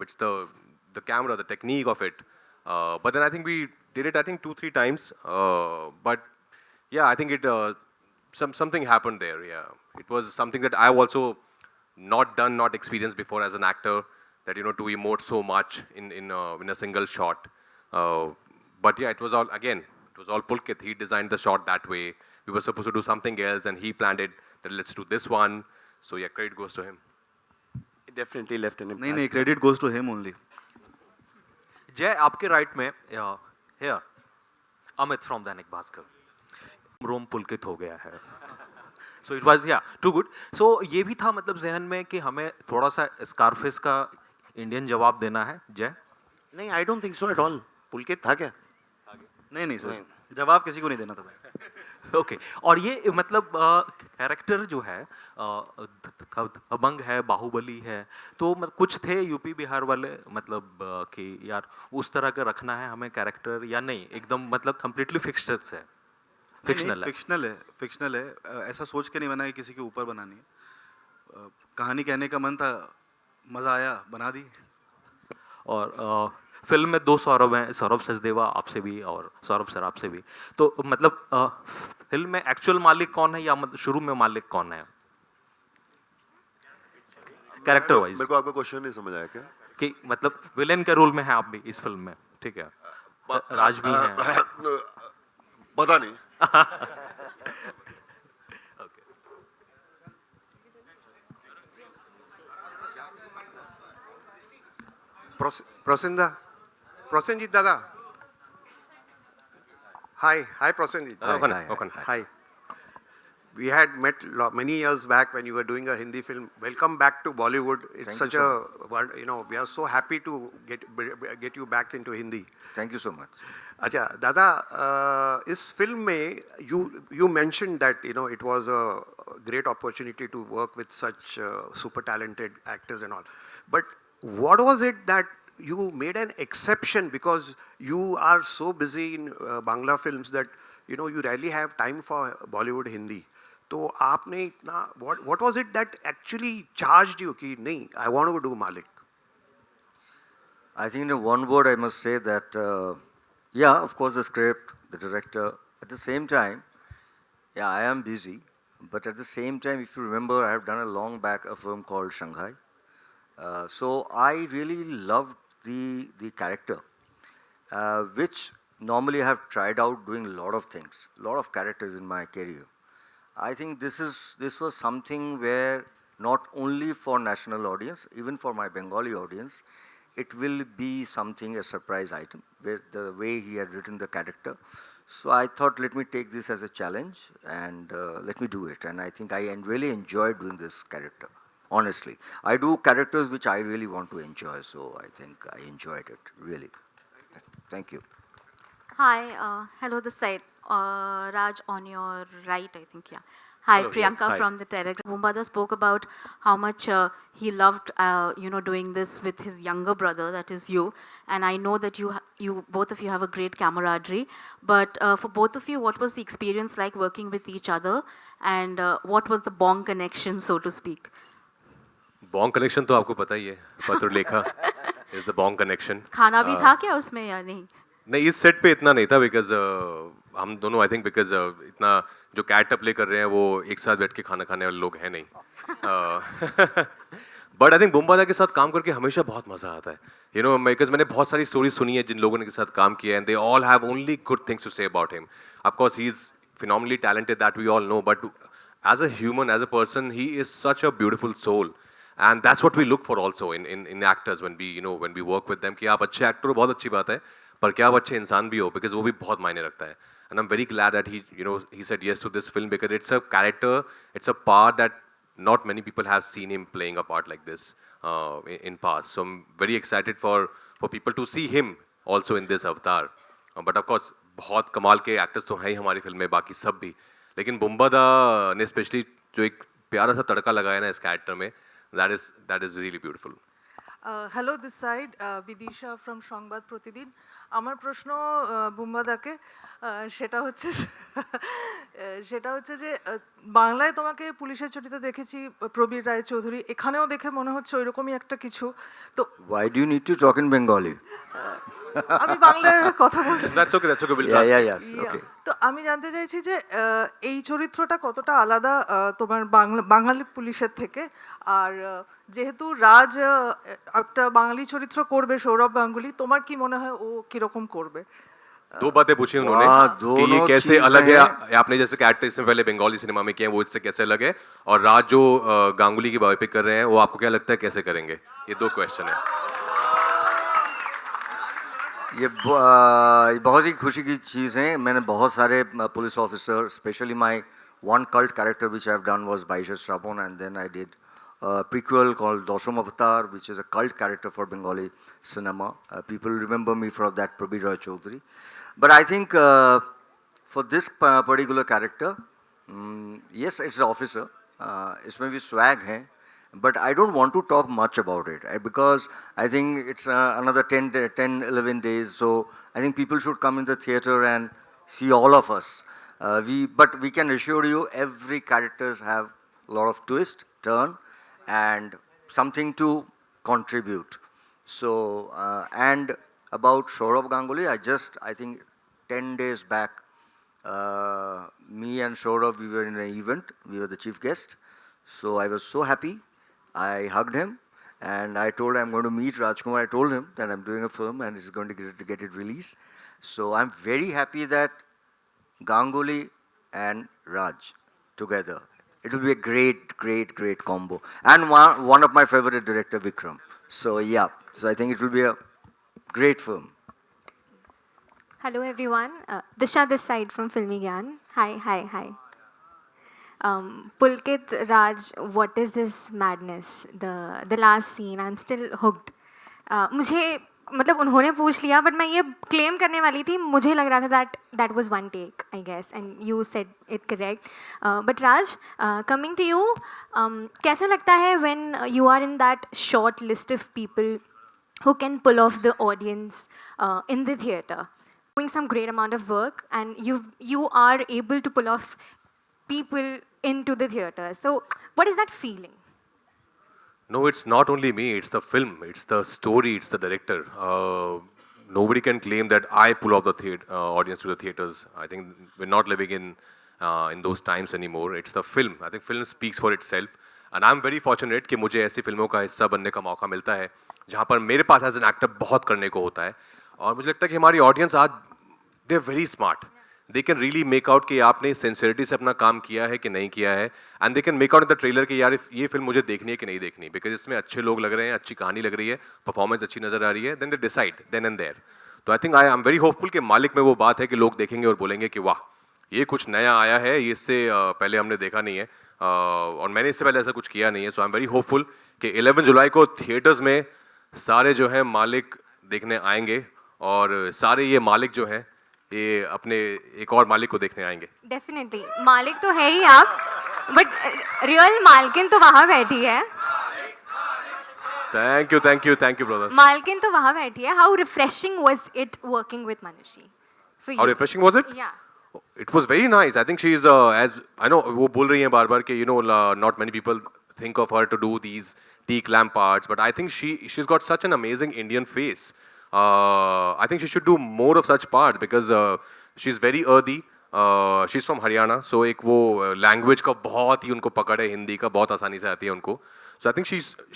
It's the camera, the technique of it. But then I think we did it, I think 2-3 times. But yeah, I think something happened there. Yeah, it was something that I've also not experienced before as an actor. That to emote so much in a single shot. But yeah, it was all again It was all Pulkit. He designed the shot that way. We were supposed to do something else, and he planned it that let's do this one. So yeah, credit goes to him. It definitely left an impact. नहीं credit goes to him only. जय आपके राइट में here अमित फ्रॉम दैनिक भास्कर रोम पुलकित हो गया है. So it was too good. So ये भी था मतलब जहन में कि हमें थोड़ा सा स्कारफेस का इंडियन जवाब देना है. जय नहीं, I don't think so at all. Pulkit था क्या? नहीं सर, जवाब किसी को नहीं देना था भाई. ओके. और ये मतलब कैरेक्टर जो है दबंग है, बाहुबली है, तो मतलब कुछ थे यूपी बिहार वाले मतलब कि यार उस तरह का रखना है हमें कैरेक्टर या नहीं, एकदम मतलब कंप्लीटली फिक्स्ड है, फिक्शनल है. ऐसा सोच के नहीं बना कि किसी के ऊपर बनानी है. कहानी कहने का मन था, मजा आया, बना दी. और फिल्म में 2 सौरभ हैं, सौरभ सचदेवा आपसे भी और सौरभ सर आपसे भी. तो मतलब फिल्म में एक्चुअल मालिक कौन है या मतलब शुरू में मालिक कौन है कैरेक्टर वाइज? मेरे को आपका क्वेश्चन नहीं समझ आया क्या? कि मतलब विलेन के रोल में है आप भी इस फिल्म में, ठीक है? राज भी हैं. पता नहीं. Prosenjit Dada. Hi Prosenjit. Hi. We had met many years back when you were doing a Hindi film. Welcome back to Bollywood. It's such a, we are so happy to get you back into Hindi. Thank you so much. अच्छा दादा, इस फिल्म में you mentioned that it was a great opportunity to work with such super talented actors and all. But what was it that you made an exception, because you are so busy in Bangla films that you rarely have time for Bollywood Hindi. तो आपने इतना what was it that actually charged you कि नहीं, I want to do Malik? I think in one word I must say that yeah, of course the script, the director. At the same time, yeah, I am busy, but at the same time, if you remember, I have done a long back a film called Shanghai. So I really loved the character, which normally I have tried out doing a lot of things, a lot of characters in my career. I think this was something where not only for national audience, even for my Bengali audience, it will be something, a surprise item, where the way he had written the character. So I thought, let me take this as a challenge and let me do it. And I think I really enjoyed doing this character. Honestly, I do characters which I really want to enjoy, so I think I enjoyed it, really. Thank you. Hi, hello this side. Raj on your right, I think, yeah. Hi, Hello, Priyanka yes, hi. from the Telegram. Bhumbada spoke about how much he loved, doing this with his younger brother, that is you. And I know that you both of you have a great camaraderie. But for both of you, what was the experience like working with each other? And what was the bond connection, so to speak? Bong connection तो आपको पता ही है, Patralekha is the Bong connection. खाना भी था क्या उसमें या नहीं? नहीं, इस सेट पे इतना नहीं था बिकॉज हम दोनों आई थिंक बिकॉज इतना जो कैरेक्टर प्ले कर रहे हैं वो एक साथ बैठ के खाना खाने वाले लोग हैं नहीं. बट आई थिंक बुम्बादा के साथ काम करके हमेशा बहुत मजा आता है. बिकॉज मैंने बहुत सारी स्टोरीज सुनी है जिन लोगों ने के साथ काम किया है, and they all have only good things to say about him. Of course he is phenomenally talented, that we all know, but as a human, as a person, he is such a beautiful soul. And that's what we look for also in actors when we when we work with them. कि आप अच्छे actor हो बहुत अच्छी बात है, पर क्या आप अच्छे इंसान भी हो, because वो भी बहुत मायने रखता है. And I'm very glad that he said yes to this film, because it's a character, it's a part that not many people have seen him playing a part like this in past. So I'm very excited for people to see him also in this avatar. But of course बहुत कमाल के एक्टर्स तो हैं ही हमारी फिल्म में, बाकी सब भी. लेकिन बुम्बादा ने स्पेशली जो एक प्यारा सा तड़का लगाया ना इस कैरेक्टर में, that is really beautiful. Hello this side Bidisha from Sangbad Pratidin. আমার প্রশ্ন বুম্বাদাকে, সেটা হচ্ছে যে বাংলায় তোমাকে পুলিশের চরিত্রে দেখেছি প্রবীর রায়চৌধুরী, এখানেও দেখে মনে হচ্ছে ওইরকমই একটা কিছু. তো Why do you need to talk in Bengali? আমি বাংলায় কথা বলছি. That's okay, we'll translate. Yes, okay. তো আমি জানতে চাইছি যে এই চরিত্রটা কতটা আলাদা তোমার বাঙালি পুলিশের থেকে, আর যেহেতু রাজ একটা বাঙালি চরিত্র করবে, সৌরভ গাঙ্গুলি, তোমার কি মনে হয় ও কিরকম করবে? दो बातें पूछी उन्होंने कि ये कैसे अलग है, आपने जैसे कि एक्टर इसमें पहले बंगाली सिनेमा में किए हैं वो इससे कैसे अलग है, और राज जो गांगुली की बायोपिक कर रहे हैं वो आपको क्या लगता है कैसे करेंगे? ये दो क्वेश्चन है। ये बहुत ही खुशी की चीज़ है। मैंने बहुत सारे police officer, specially my one cult character which I have done was Baisha Shrapon, and then I did a prequel called Dosham Avatar, which is a cult character for Bengali cinema. People remember me for that, Prabir Roy Chaudhary. But I think for this particular character, yes, it's an officer. Isme bhi swag hai, but I don't want to talk much about it because I think it's another 10-11 days. So I think people should come in the theater and see all of us. But we can assure you every characters have a lot of twist, turn, and something to contribute. So, and about Saurabh Ganguly, I think 10 days back, me and Saurabh, we were in an event, we were the chief guest. So I was so happy, I hugged him, and I told him I'm going to meet Rajkumar. I told him that I'm doing a film and he's going to get it released. So I'm very happy that Ganguly and Raj together. It will be a great, great, great combo. And one of my favorite director, Vikram. So yeah, so I think it will be a great film. Hello everyone, Disha this side from Filmy Gyan. Hi. Pulkit, Raj, what is this madness? The last scene, I'm still hooked. मुझे मतलब उन्होंने पूछ लिया बट मैं ये क्लेम करने वाली थी, मुझे लग रहा था that was one take I guess and you said it correct. But Raj, coming to you, कैसा लगता है when you are in that short list of people who can pull off the audience in the theatre, doing some great amount of work and you are able to pull off people into the theatre. So what is that feeling? No, it's not only me, it's the film, it's the story, it's the director. Nobody can claim that I pull off the audience to the theatres. I think we're not living in those times anymore. It's the film. I think film speaks for itself. And I'm very fortunate कि मुझे ऐसी फिल्मों का हिस्सा बनने का मौका मिलता है जहाँ पर मेरे पास एज एन एक्टर बहुत करने को होता है. और मुझे लगता है कि हमारी ऑडियंस आज they are very smart. They can really make out कि आपने सिंसियरिटी से अपना काम किया है कि नहीं किया है, and they can make out in the trailer कि यार ये फिल्म मुझे देखनी है कि नहीं देखनी, बिकॉज इसमें अच्छे लोग लग रहे हैं, अच्छी कहानी लग रही है, परफॉर्मेंस अच्छी नजर आ रही है, then they decide then and there. तो I think I am very hopeful कि मालिक में वो बात है कि लोग देखेंगे और बोलेंगे कि वाह ये कुछ नया आया है, ये इससे पहले हमने देखा नहीं है और मैंने इससे पहले ऐसा कुछ किया नहीं है. सो आई एम वेरी होपफुल कि 11 जुलाई को थिएटर्स में सारे जो है मालिक देखने आएंगे और सारे ये मालिक जो हैं ये अपने एक और मालिक को देखने आएंगे. डेफिनेटली मालिक तो है ही आप, बट रियल मालकिन तो वहाँ बैठी है. Thank you brother. मालकिन तो वहाँ बैठी है. How refreshing was it working with Manushi for you? How refreshing was it? Yeah it was very nice. I think she is as I know वो बोल रही हैं बार-बार कि you know not many people think of her to do these T-clam parts, but I think she's got such an amazing Indian face. I think she should do more of such parts because she's very earthy. She's from Haryana, so एक वो language का बहुत ही उनको पकड़ है, हिंदी का बहुत आसानी से आती है उनको. So I think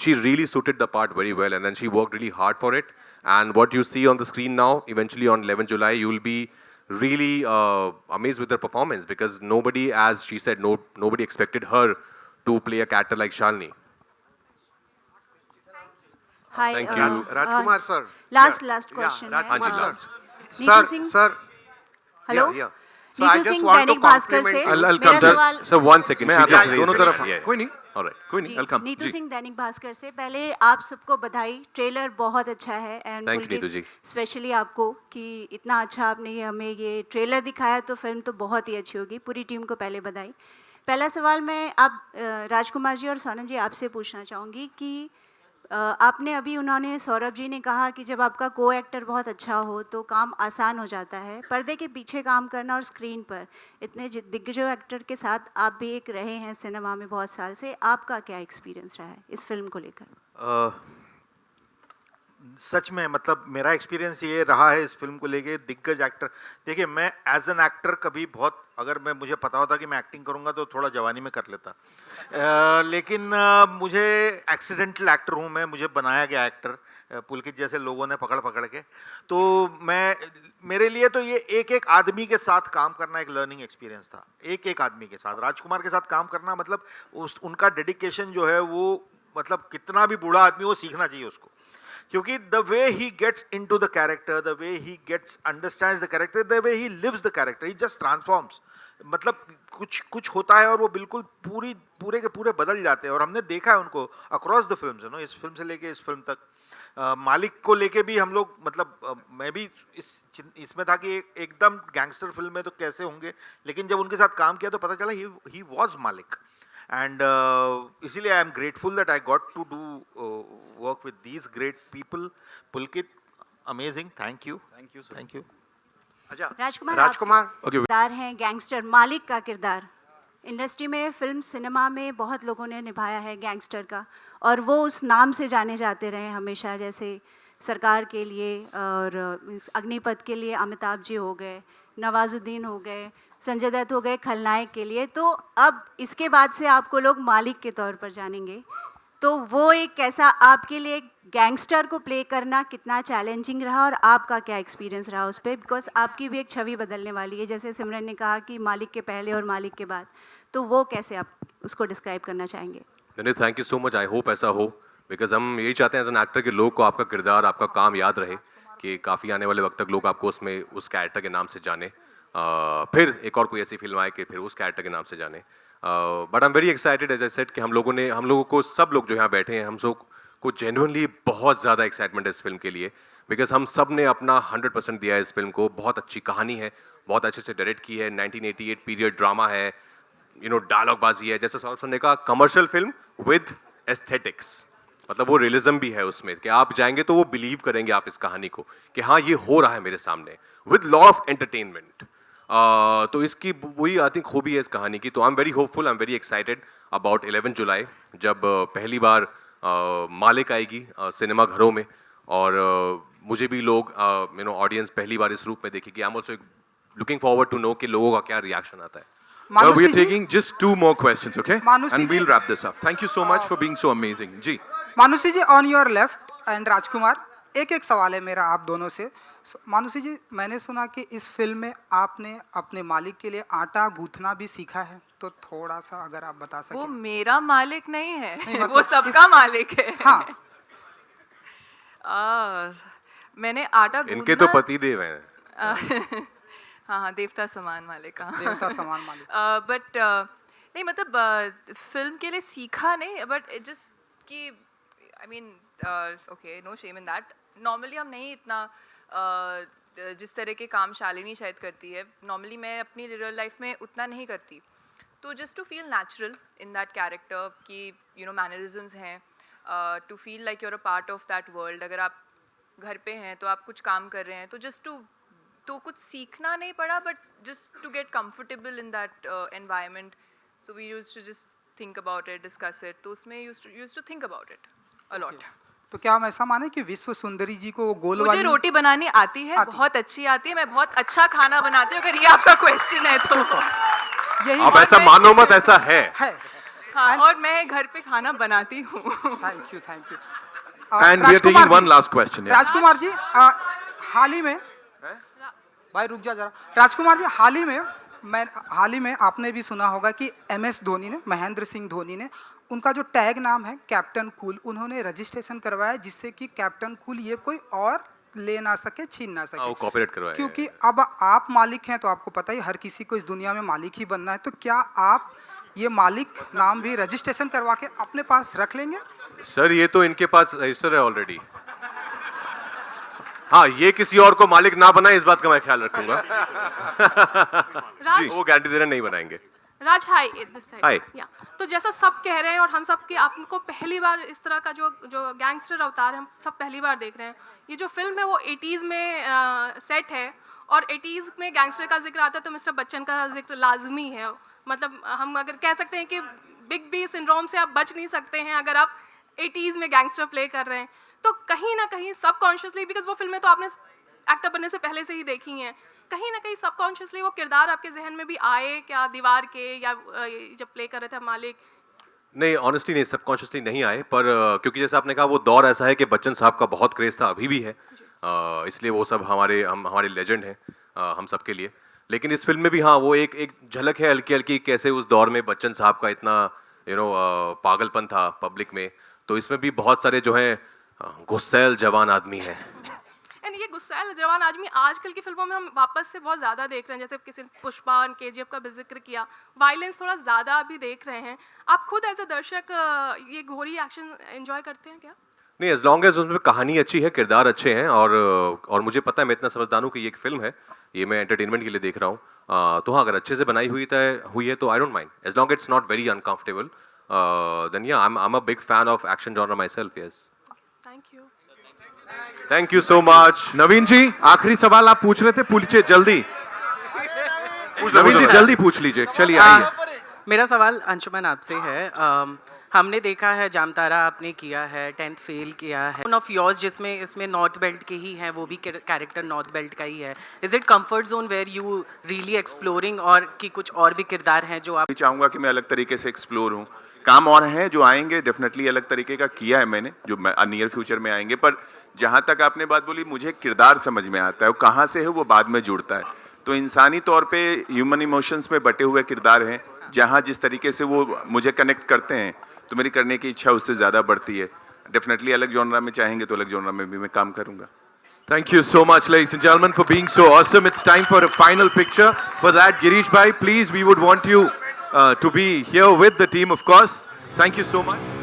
she really suited the part very well, and then she worked really hard for it. And what you see on the screen now, eventually on 11 July, you will be really amazed with her performance because nobody, as she said, nobody expected her to play a character like Shalini. Hi, Thank you. Rajkumar sir. Last question. Rajkumar हाँ sir. Neetu Singh. Sir. Hello? Yeah. So I Neetu just Singh, want to Dainik Bhaskar compliment. से I'll मेरा come, सवाल sir. One second. मैं आता हूँ, दोनों तरफ. कोई नहीं. All right. कोई नहीं, I'll come. नीतू जी. सिंह दैनिक भास्कर से पहले आप सबको बधाई. ट्रेलर बहुत अच्छा है and Thank you, Neetu ji. Specially आपको कि इतना अच्छा आपने हमें ये ट्रेलर दिखाया, तो फिल्म तो बहुत ही अच्छी होगी. पूरी टीम को पहले बधाई. पहला सवाल मैं आप राजकुमार जी और सोनम जी आपसे पूछना चाहूँगी कि आपने अभी उन्होंने सौरभ जी ने कहा कि जब आपका को एक्टर बहुत अच्छा हो तो काम आसान हो जाता है. पर्दे के पीछे काम करना और स्क्रीन पर इतने दिग्गजों एक्टर के साथ आप भी एक रहे हैं सिनेमा में बहुत साल से, आपका क्या एक्सपीरियंस रहा है इस फिल्म को लेकर? सच में मतलब मेरा एक्सपीरियंस ये रहा है इस फिल्म को लेके. दिग्गज एक्टर, देखिए मैं एज एन एक्टर कभी बहुत, अगर मुझे पता होता कि मैं एक्टिंग करूंगा तो थोड़ा जवानी में कर लेता, लेकिन मुझे एक्सीडेंटल एक्टर हूँ मैं, मुझे बनाया गया एक्टर. पुलकित जैसे लोगों ने पकड़ पकड़ के। तो मेरे लिए तो ये एक एक आदमी के साथ काम करना एक लर्निंग एक्सपीरियंस था। एक एक आदमी के साथ राजकुमार के साथ काम करना मतलब उनका डेडिकेशन जो है वो मतलब कितना भी बूढ़ा आदमी वो सीखना चाहिए उसको, क्योंकि the way he gets into the character, the way he gets understands the character, the way he lives the character, he just transforms. मतलब कुछ होता है और वो बिल्कुल पूरे के पूरे बदल जाते हैं। और हमने देखा है उनको across the films, you know, इस फिल्म से लेके इस फिल्म तक। मालिक को लेके भी हम लोग मतलब मैं भी इसमें था कि एकदम गैंगस्टर फिल्म में तो कैसे होंगे, लेकिन जब उनके साथ काम किया तो पता चला ही वॉज मालिक। एंड इसीलिए I am grateful that I got to do work with these great people. Pulkit amazing, thank you sir, thank you. अच्छा राजकुमार किरदार हैं गैंगस्टर, मालिक का किरदार इंडस्ट्री में, फिल्म सिनेमा में बहुत लोगों ने निभाया है गैंगस्टर का, और वो उस नाम से जाने जाते रहे हमेशा। जैसे सरकार के लिए और अग्निपथ के लिए अमिताभ जी हो गए, नवाजुद्दीन हो गए, संजय दत्त हो गए खलनायक के लिए। तो अब इसके बाद से आपको लोग मालिक के तौर पर जानेंगे। तो वो एक कैसा आपके लिए गैंगस्टर को प्ले करना कितना चैलेंजिंग रहा, और आपका क्या एक्सपीरियंस रहा उस पर? बिकॉज आपकी भी एक छवि बदलने वाली है, जैसे सिमरन ने कहा कि मालिक के पहले और मालिक के बाद। तो वो कैसे आप उसको डिस्क्राइब करना चाहेंगे? Thank you so much. I hope ऐसा हो, बिकॉज हम यही चाहते हैं एज एन एक्टर कि लोग को आपका किरदार, आपका काम याद रहे, कि काफ़ी आने वाले वक्त तक लोग आपको उसमें उस कैरेक्टर के नाम से जाने, फिर एक और कोई ऐसी फिल्म आए कि फिर उस कैरेक्टर के नाम से जाने। But I am very excited as I said कि हम लोगों को सब लोग जो यहाँ बैठे हैं, हम सब को जेन्युइनली बहुत ज़्यादा एक्साइटमेंट है इस फिल्म के लिए, बिकॉज हम सब ने अपना 100% दिया है इस फिल्म को। बहुत अच्छी कहानी है, बहुत अच्छे से डायरेक्ट की है, 1988 पीरियड ड्रामा है, यू नो, डायलॉगबाजी है, जैसे सौरभ सर ने कहा, कमर्शियल फिल्म विद एस्थेटिक्स। मतलब वो रियलिज्म भी है उसमें कि आप जाएंगे तो वो बिलीव करेंगे आप इस कहानी को कि हाँ ये हो रहा है मेरे सामने, विद लॉट ऑफ एंटरटेनमेंट। तो इसकी वही आई थिंक खूबी है इस कहानी की। तो आई am very hopeful, I am very excited about 11 जुलाई, जब पहली बार मालिक आएगी सिनेमा घरों में, और मुझे भी लोग यू नो ऑडियंस पहली बार इस रूप में देखेगी। I am also looking forward to know कि लोगों का क्या रिएक्शन आता है। Now we are taking just 2 more questions, okay? Manushi And ji, we'll wrap this up. Thank you so much for being so amazing. जी। Manushi ji on your left and Rajkumar, एक सवाल है मेरा आप दोनों से। मानुषी जी, मैंने सुना कि इस फिल्म में आपने अपने मालिक के लिए आटा गूंथना भी सीखा है, तो थोड़ा सा अगर आप बता सकें। वो मेरा मालिक नहीं है, मतलब वो सबका मालिक है। हाँ। मैंने आटा इनके तो पति देव हैं। हाँ, देवता समान मालिक। देवता समान मालिक। बट नहीं, मतलब फिल्म के लिए सीखा नहीं, बट जस्ट कि I mean okay, no shame in that. Normally हम नहीं इतना जिस तरह के काम शालिनी शायद करती है, नॉर्मली मैं अपनी रियल लाइफ में उतना नहीं करती। तो just to feel natural in that character कि यू नो मैनरिज्म्स हैं, to feel like your a part of that world. अगर आप घर पे हैं तो आप कुछ काम कर रहे हैं, तो जस्ट तो कुछ सीखना नहीं पड़ा, but just to get comfortable in that environment. So we used to just think about it, discuss it. तो उसमें used to think about it a lot. तो क्या हम ऐसा माने कि विश्व सुंदरी जी को गोल मुझे वाली रोटी बनानी आती है, बहुत अच्छी आती है, मैं बहुत अच्छा खाना बनाती हूँ, अगर ये आपका क्वेश्चन है तो। यही आप ऐसा मानो मत, ऐसा है। हाँ, और मैं घर पे खाना बनाती हूँ। Thank you, thank you. And we are taking one last question. Yeah. Rajkumar ji, हाल ही में, भाई रुक जा जरा। राजकुमार जी, हाल ही में आपने भी सुना होगा कि MS धोनी ने, महेंद्र सिंह धोनी ने, उनका जो टैग नाम है कैप्टन कूल, उन्होंने रजिस्ट्रेशन करवाया जिससे कि कैप्टन कूल ये कोई और ले ना सके, छीन ना सके। कॉपीराइट करवाया। क्योंकि अब आप मालिक हैं तो आपको पता ही हर किसी को इस दुनिया में मालिक ही बनना है। तो क्या आप ये मालिक नाम भी रजिस्ट्रेशन करवा के अपने पास रख लेंगे? सर ये तो इनके पास रजिस्टर है ऑलरेडी। हाँ, ये किसी और को मालिक ना बनाए इस बात का मैं ख्याल रखूंगा। जी, वो गारंटी दे रहे नहीं बनाएंगे। राज, हाय दिस साइड। हाय। या तो जैसा सब कह रहे हैं और हम सब के आपको पहली बार इस तरह का जो गैंगस्टर अवतार हम सब पहली बार देख रहे हैं। ये जो फिल्म है वो 80s में सेट है, और 80s में गैंगस्टर का जिक्र आता है तो मिस्टर बच्चन का जिक्र लाजमी है। मतलब हम अगर कह सकते हैं कि बिग बी सिंड्रोम से आप बच नहीं सकते हैं अगर आप 80s में गैंगस्टर प्ले कर रहे हैं। तो कहीं ना कहीं सबकॉन्शियसली, बिकॉज वो फिल्में तो आपने एक्टर बनने से पहले से ही देखी हैं, कहीं ना कहीं सबकॉन्शियसली वो किरदार आपके जहन में भी आए क्या, दीवार के या जब प्ले कर रहे थे मालिक, नहीं ऑनेस्टली नहीं, सबकॉन्शियसली नहीं आए, पर क्योंकि जैसे आपने कहा वो दौर ऐसा है कि बच्चन साहब का बहुत क्रेज था, अभी भी है, इसलिए वो सब हमारे लेजेंड हैं हम सब के लिए। लेकिन इस फिल्म में भी हाँ वो एक झलक है हल्की हल्की, कैसे उस दौर में बच्चन साहब का इतना पागलपन था पब्लिक में, तो इसमें भी बहुत सारे जो हैं गुस्सैल जवान आदमी हैं। एंड ये गुस्सैल जवान आदमी आजकल की फिल्मों में हम वापस से बहुत ज़्यादा देख रहे हैं, जैसे किसी पुष्पा और KGF का भी जिक्र किया, वायलेंस थोड़ा ज़्यादा अभी देख रहे हैं। आप खुद एज अ दर्शक ये घोरी एक्शन एंजॉय करते हैं क्या? नहीं, एज लॉन्ग एज उसमें कहानी अच्छी है, किरदार अच्छे हैं, और मुझे पता है, मैं इतना समझदार हूँ कि ये एक फिल्म है, ये मैं एंटरटेनमेंट के लिए देख रहा हूँ, तो हाँ अगर अच्छे से बनाई हुई है तो I don't mind, as long it's not very uncomfortable, then yeah I am a big fan of action genre myself. Yes, thank you so much. Naveen ji, आखिरी सवाल आप पूछ रहे थे, पूछिए जल्दी। नवीन जी जल्दी पूछ लीजिए, चलिए आइए। मेरा सवाल अंशुमन आपसे है। हमने देखा है जामतारा आपने किया है, 10th फेल किया है, वन ऑफ योर्स जिसमें इसमें नॉर्थ बेल्ट के ही हैं, वो भी कैरेक्टर नॉर्थ बेल्ट का ही है। Is it comfort zone where you really exploring, और कि कुछ और भी किरदार हैं जो आप? चाहूँगा कि मैं अलग तरीके से एक्सप्लोर हूँ, काम और हैं जो आएंगे, डेफिनेटली अलग तरीके का किया है मैंने, जो नियर फ्यूचर में आएंगे। पर जहाँ तक आपने बात बोली, मुझे किरदार समझ में आता है, वो कहाँ से है वो बाद में जुड़ता है, तो इंसानी तौर पे ह्यूमन इमोशंस में बटे हुए किरदार हैं, जहाँ जिस तरीके से वो मुझे कनेक्ट करते हैं तो मेरी करने की इच्छा उससे ज़्यादा बढ़ती है। डेफिनेटली अलग जॉनरा में चाहेंगे तो अलग जॉनरा में भी मैं काम करूँगा। Thank you so much, ladies and gentlemen, for being so awesome. It's time for a final picture. For that, Girish bhai, please, we would want you to be here with the team, of course. Thank you so much.